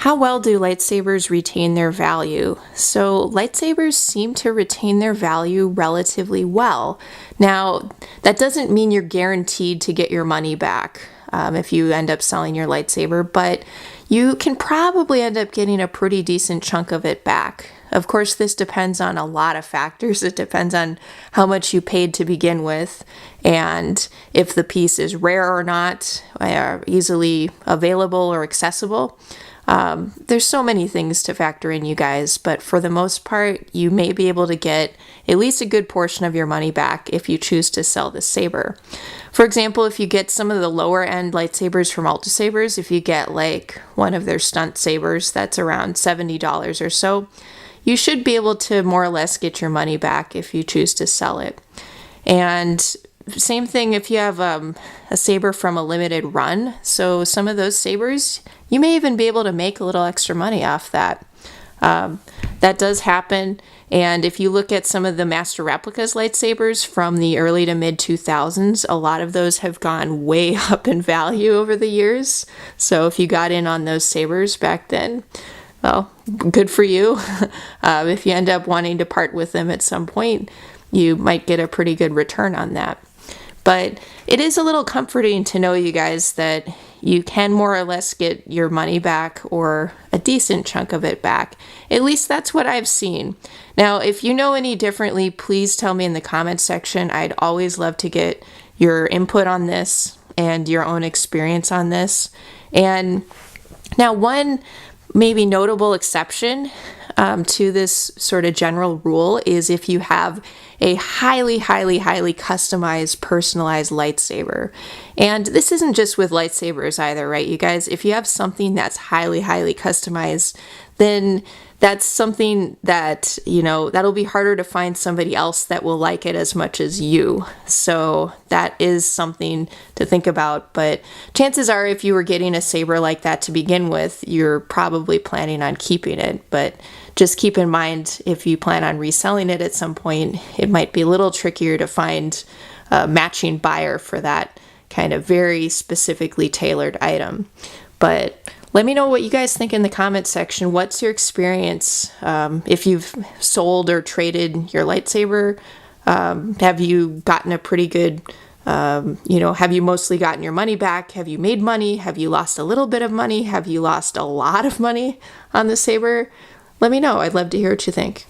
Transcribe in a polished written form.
How well do lightsabers retain their value? So lightsabers seem to retain their value relatively well. Now, that doesn't mean you're guaranteed to get your money back if you end up selling your lightsaber, but you can probably end up getting a pretty decent chunk of it back. Of course, this depends on a lot of factors. It depends on how much you paid to begin with, and if the piece is rare or not, easily available or accessible. There's so many things to factor in, you guys, but for the most part, you may be able to get at least a good portion of your money back if you choose to sell this saber. For example, if you get some of the lower end lightsabers from Altasabers, if you get like one of their stunt sabers that's around $70 or so, you should be able to more or less get your money back if you choose to sell it. And same thing if you have a saber from a limited run. So some of those sabers, you may even be able to make a little extra money off that. That does happen. And if you look at some of the Master Replicas lightsabers from the early to mid 2000s, a lot of those have gone way up in value over the years. So if you got in on those sabers back then, well, good for you. If you end up wanting to part with them at some point, you might get a pretty good return on that. But it is a little comforting to know, you guys, that you can more or less get your money back or a decent chunk of it back. At least that's what I've seen. Now, if you know any differently, please tell me in the comments section. I'd always love to get your input on this and your own experience on this. And now, one maybe notable exception to this sort of general rule is if you have a highly customized, personalized lightsaber. And this isn't just with lightsabers either, right, you guys? If you have something that's highly customized, then that's something that, that'll be harder to find somebody else that will like it as much as you. So that is something to think about. But chances are, if you were getting a saber like that to begin with, you're probably planning on keeping it. But just keep in mind, if you plan on reselling it at some point, it might be a little trickier to find a matching buyer for that kind of very specifically tailored item. But let me know what you guys think in the comments section. What's your experience? If you've sold or traded your lightsaber, have you gotten a pretty good, have you mostly gotten your money back? Have you made money? Have you lost a little bit of money? Have you lost a lot of money on the saber? Let me know. I'd love to hear what you think.